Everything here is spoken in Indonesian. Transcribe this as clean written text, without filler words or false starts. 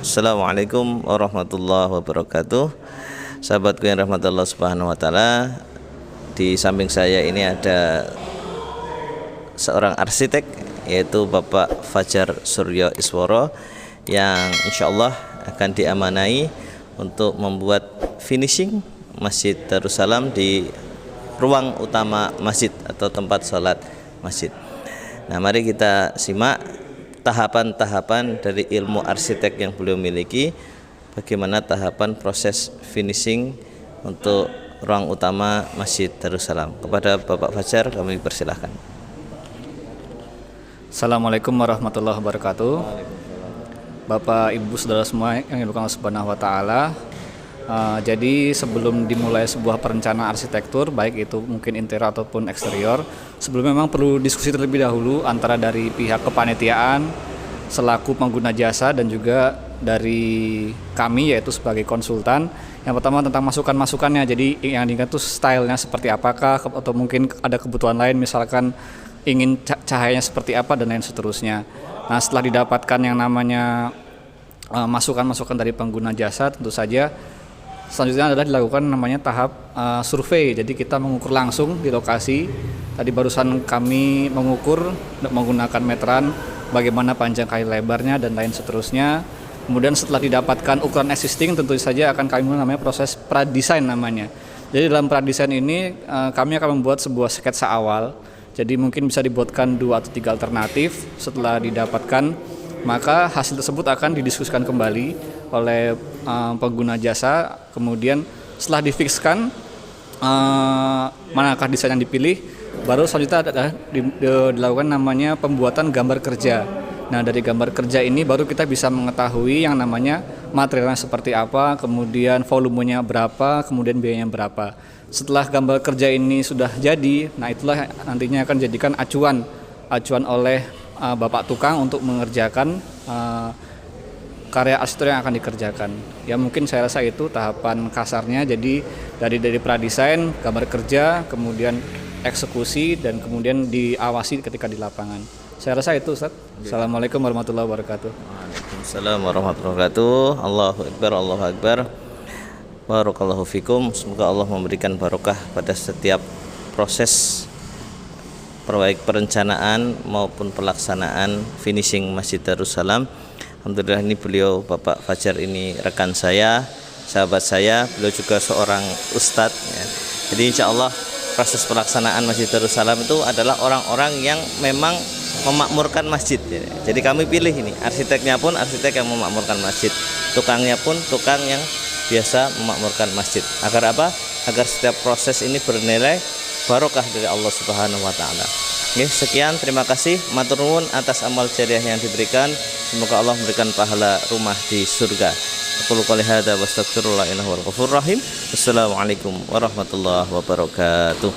Assalamualaikum warahmatullahi wabarakatuh. Sahabatku yang rahmat Allah Subhanahu wa taala, di samping saya ini ada seorang arsitek, yaitu Bapak Fajar Suryo Isworo, yang insya Allah akan diamanai untuk membuat finishing Masjid Darussalam di ruang utama masjid atau tempat sholat masjid. Nah, mari kita simak tahapan-tahapan dari ilmu arsitek yang beliau miliki, bagaimana tahapan proses finishing untuk ruang utama Masjid Darussalam. Kepada Bapak Fajar kami persilahkan. Assalamualaikum warahmatullahi wabarakatuh. Bapak, Ibu, saudara semua yang dimuliakan Allah Subhanahu wa taala. Jadi sebelum dimulai sebuah perencanaan arsitektur, baik itu mungkin interior ataupun eksterior, sebelumnya memang perlu diskusi terlebih dahulu antara dari pihak kepanitiaan selaku pengguna jasa dan juga dari kami yaitu sebagai konsultan. Yang pertama tentang masukan-masukannya, jadi yang diingat itu stylenya seperti apakah, atau mungkin ada kebutuhan lain misalkan ingin cahayanya seperti apa dan lain seterusnya. Nah, setelah didapatkan yang namanya masukan-masukan dari pengguna jasa, tentu saja selanjutnya adalah dilakukan namanya tahap survei. Jadi kita mengukur langsung di lokasi. Tadi barusan kami mengukur menggunakan meteran bagaimana panjang kayu lebarnya dan lain seterusnya. Kemudian setelah didapatkan ukuran existing, tentu saja akan kami namanya proses pradesain namanya. Jadi dalam pradesain ini kami akan membuat sebuah sketsa awal. Jadi mungkin bisa dibuatkan 2 atau 3 alternatif. Setelah didapatkan, maka hasil tersebut akan didiskusikan kembali oleh pengguna jasa. Kemudian setelah difikskan manakah desain yang dipilih, baru selanjutnya adalah dilakukan namanya pembuatan gambar kerja. Nah, dari gambar kerja ini baru kita bisa mengetahui yang namanya materialnya seperti apa, kemudian volumenya berapa, kemudian biayanya berapa. Setelah gambar kerja ini sudah jadi, nah itulah nantinya akan dijadikan acuan oleh Bapak tukang untuk mengerjakan karya arsitektur yang akan dikerjakan. Ya mungkin saya rasa itu tahapan kasarnya. Jadi dari pradesain, gambar kerja, kemudian eksekusi, dan kemudian diawasi ketika di lapangan. Saya rasa itu, Ustaz. Assalamualaikum warahmatullahi wabarakatuh. Waalaikumsalam warahmatullahi wabarakatuh. Allahu Akbar, Allahu Akbar. Barakallahu fikum. Semoga Allah memberikan barokah pada setiap proses baik perencanaan maupun pelaksanaan finishing Masjid Darussalam. Alhamdulillah, ini beliau Bapak Fajar ini rekan saya, sahabat saya, beliau juga seorang ustadz ya. Jadi insya Allah proses pelaksanaan Masjid Darussalam itu adalah orang-orang yang memang memakmurkan masjid ya. Jadi kami pilih ini, arsiteknya pun arsitek yang memakmurkan masjid, tukangnya pun tukang yang biasa memakmurkan masjid. Agar apa? Agar setiap proses ini bernilai barokah dari Allah Subhanahu wa taala. Oke, sekian, terima kasih matur nuwun atas amal jariah yang diberikan. Semoga Allah memberikan pahala rumah di surga. Aku qouli hadza wa astaghfirullah innahu huwal ghafurur rahim. Wassalamualaikum warahmatullahi wabarakatuh.